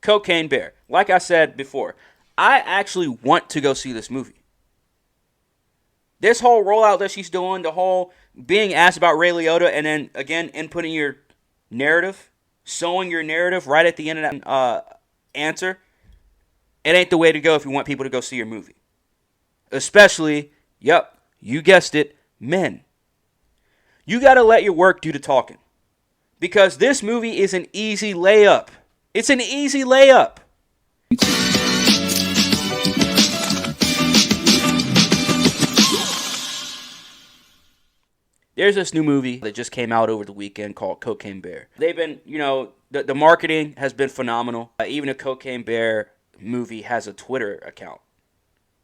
Cocaine Bear. Like I said before, I actually want to go see this movie. This whole rollout that she's doing, the whole being asked about Ray Liotta, and then again inputting your narrative, sowing your narrative right at the end of that answer, it ain't the way to go if you want people to go see your movie. Especially, yep, you guessed it, men. You got to let your work do the talking. Because this movie is an easy layup. It's an easy layup. There's this new movie that just came out over the weekend called Cocaine Bear. They've been, the marketing has been phenomenal. Even a Cocaine Bear movie has a Twitter account,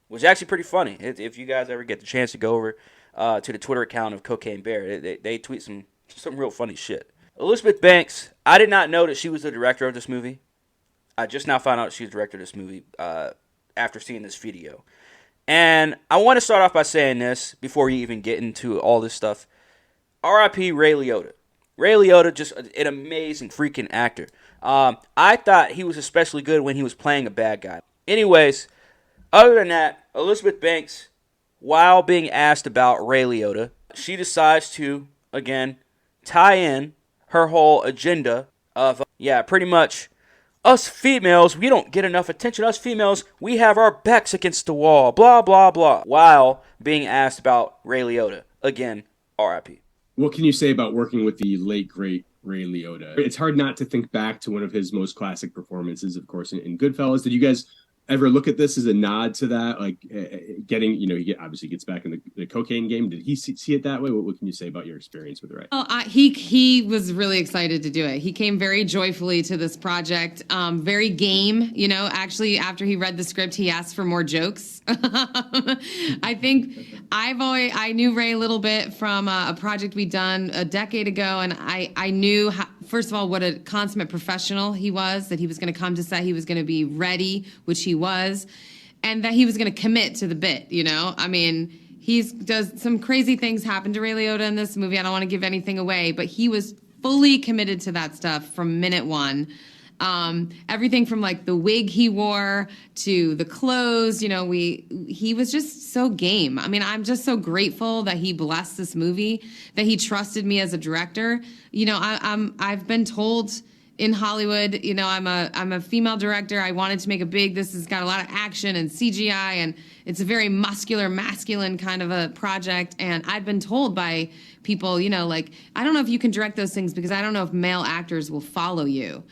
which is actually pretty funny. If you guys ever get the chance to go over to the Twitter account of Cocaine Bear, they tweet some real funny shit. Elizabeth Banks, I did not know that she was the director of this movie. I just now found out she was the director of this movie after seeing this video. And I want to start off by saying this before we even get into all this stuff. R.I.P. Ray Liotta. Ray Liotta, just an amazing freaking actor. I thought he was especially good when he was playing a bad guy. Anyways, other than that, Elizabeth Banks, while being asked about Ray Liotta, she decides to, again, tie in her whole agenda of, pretty much, us females, we don't get enough attention. Us females, we have our backs against the wall, blah, blah, blah, while being asked about Ray Liotta. Again, R.I.P. What can you say about working with the late, great Ray Liotta? It's hard not to think back to one of his most classic performances, of course, in Goodfellas. Did you guys ever look at this as a nod to that? Like getting, he obviously gets back in the cocaine game. Did he see it that way? What can you say about your experience with Ray? Well, he was really excited to do it. He came very joyfully to this project, very game. Actually, after he read the script, he asked for more jokes. I think I knew Ray a little bit from a project we'd done a decade ago, and I knew first of all what a consummate professional he was. That he was going to come to set, he was going to be ready, which he was, and that he was going to commit to the bit. I mean, does some crazy things happen to Ray Liotta in this movie. I don't want to give anything away, but he was fully committed to that stuff from minute one. Everything from like the wig he wore to the clothes, he was just so game. I mean, I'm just so grateful that he blessed this movie, that he trusted me as a director. I've been told in Hollywood, I'm a female director. I wanted to make this has got a lot of action and CGI, and it's a very muscular, masculine kind of a project. And I've been told by people, I don't know if you can direct those things because I don't know if male actors will follow you.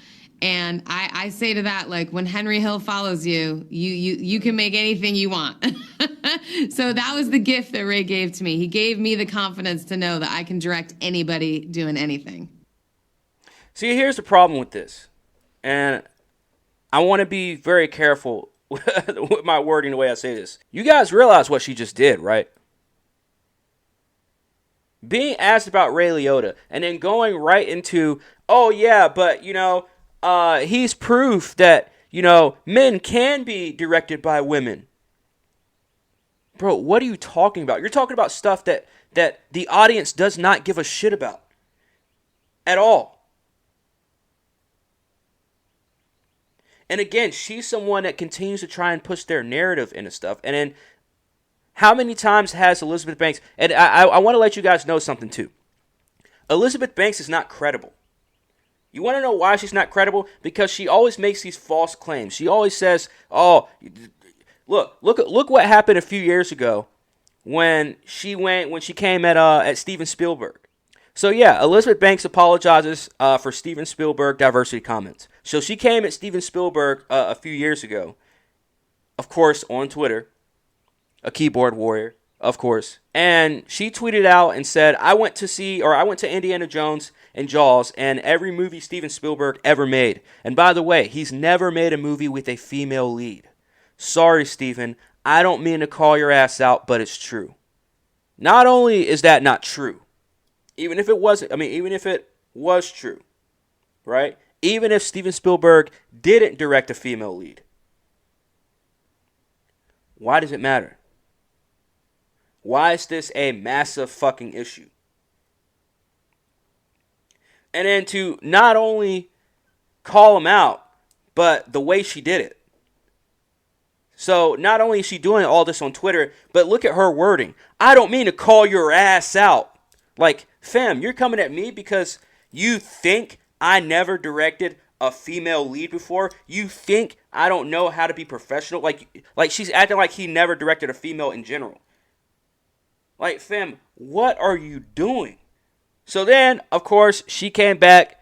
And I say to that, like, when Henry Hill follows you, you can make anything you want. So that was the gift that Ray gave to me. He gave me the confidence to know that I can direct anybody doing anything. See, here's the problem with this. And I want to be very careful with my wording, the way I say this. You guys realize what she just did, right? Being asked about Ray Liotta and then going right into, oh, yeah, but, he's proof that, men can be directed by women. Bro, what are you talking about? You're talking about stuff that the audience does not give a shit about. At all. And again, she's someone that continues to try and push their narrative into stuff. And then, how many times has Elizabeth Banks... And I want to let you guys know something, too. Elizabeth Banks is not credible. You want to know why she's not credible? Because she always makes these false claims. She always says, oh, look what happened a few years ago when she came at Steven Spielberg. So yeah, Elizabeth Banks apologizes for Steven Spielberg diversity comments. So she came at Steven Spielberg a few years ago, of course, on Twitter, a keyboard warrior, of course. And she tweeted out and said, I went to Indiana Jones and Jaws and every movie Steven Spielberg ever made. And by the way, he's never made a movie with a female lead. Sorry, Steven, I don't mean to call your ass out, but it's true. Not only is that not true, even if it was true, right? Even if Steven Spielberg didn't direct a female lead, why does it matter? Why is this a massive fucking issue? And then to not only call him out, but the way she did it. So not only is she doing all this on Twitter, but look at her wording. I don't mean to call your ass out. Like, fam, you're coming at me because you think I never directed a female lead before? You think I don't know how to be professional? Like she's acting like he never directed a female in general. Like, fam, what are you doing? So then, of course, she came back.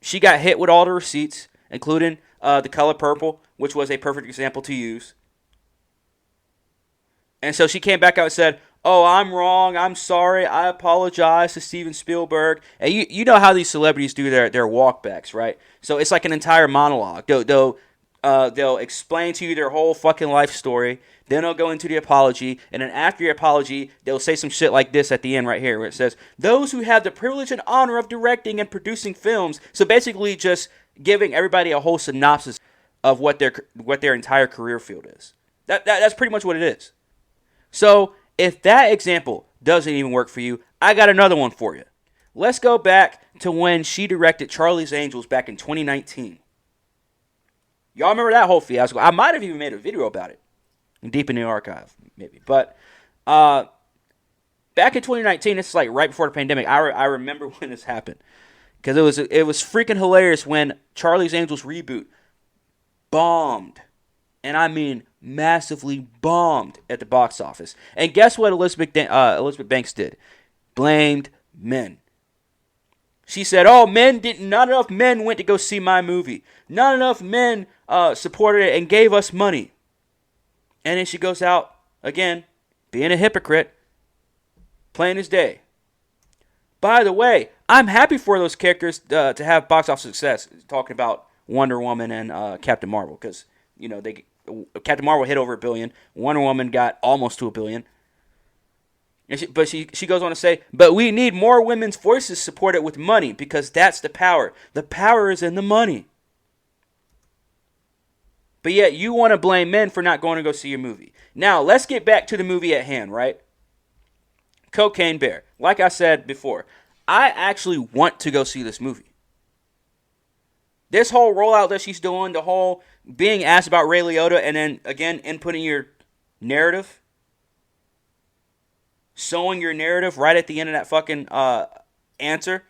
She got hit with all the receipts, including The Color Purple, which was a perfect example to use. And so she came back out and said, oh, I'm wrong. I'm sorry. I apologize to Steven Spielberg. And you know how these celebrities do their walkbacks, right? So it's like an entire monologue. They'll explain to you their whole fucking life story. Then they'll go into the apology. And then after your apology, they'll say some shit like this at the end right here, where it says, those who have the privilege and honor of directing and producing films. So basically just giving everybody a whole synopsis of what their entire career field is. That's pretty much what it is. So if that example doesn't even work for you, I got another one for you. Let's go back to when she directed Charlie's Angels back in 2019. Y'all remember that whole fiasco? I might have even made a video about it. Deep in the archive, maybe. But back in 2019, this is like right before the pandemic, I remember when this happened. Because it was freaking hilarious when Charlie's Angels reboot bombed. And I mean massively bombed at the box office. And guess what Elizabeth Banks did? Blamed men. She said, oh, not enough men went to go see my movie. Not enough men supported it and gave us money. And then she goes out, again, being a hypocrite, plain as day. By the way, I'm happy for those characters to have box office success. Talking about Wonder Woman and Captain Marvel. Because, you know, Captain Marvel hit over $1 billion. Wonder Woman got almost to $1 billion. But she goes on to say, but we need more women's voices supported with money because that's the power. The power is in the money. But yet you want to blame men for not going to go see your movie. Now, let's get back to the movie at hand, right? Cocaine Bear. Like I said before, I actually want to go see this movie. This whole rollout that she's doing, the whole being asked about Ray Liotta and then, again, inputting your narrative, sowing your narrative right at the end of that fucking answer,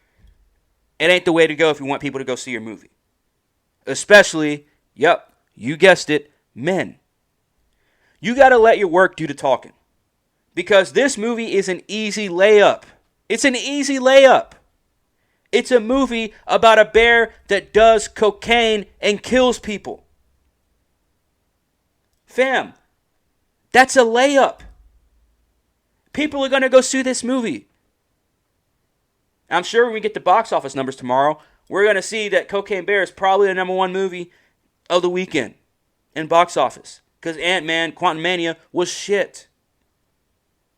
it ain't the way to go if you want people to go see your movie. Especially, yep, you guessed it, men. You got to let your work do the talking. Because this movie is an easy layup. It's an easy layup. It's a movie about a bear that does cocaine and kills people. Fam, that's a layup. People are going to go see this movie. I'm sure when we get the box office numbers tomorrow, we're going to see that Cocaine Bear is probably the number 1 movie of the weekend in box office. Because Ant-Man, Quantumania was shit.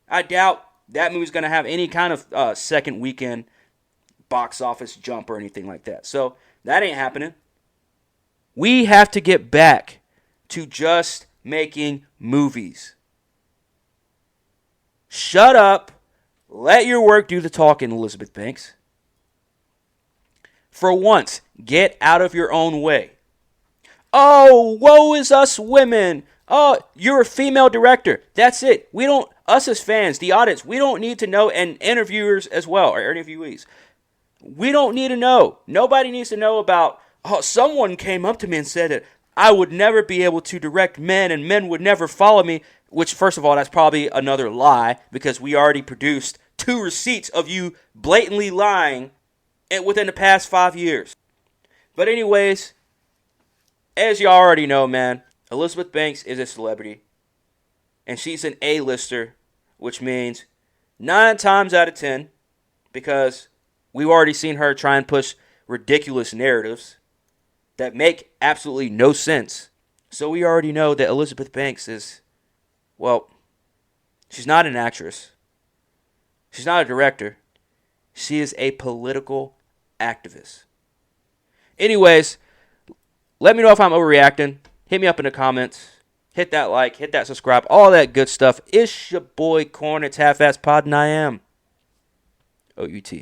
I doubt that movie's going to have any kind of second weekend box office jump or anything like that. So that ain't happening. We have to get back to just making movies. Shut up. Let your work do the talking, Elizabeth Banks. For once, get out of your own way. Oh, woe is us women. Oh, you're a female director. That's it. Us as fans, the audience, we don't need to know, and interviewers as well, or interviewees. We don't need to know. Nobody needs to know about, oh, someone came up to me and said that I would never be able to direct men and men would never follow me, which, first of all, that's probably another lie because we already produced 2 receipts of you blatantly lying within the past 5 years. But anyways, as you already know, man, Elizabeth Banks is a celebrity. And she's an A-lister, which means 9 times out of 10, because we've already seen her try and push ridiculous narratives that make absolutely no sense. So we already know that Elizabeth Banks is, well, she's not an actress. She's not a director. She is a political activist. Anyways, let me know if I'm overreacting. Hit me up in the comments. Hit that like, hit that subscribe, all that good stuff. It's your boy Corn. It's Half-Ass Pod, and I am OUT.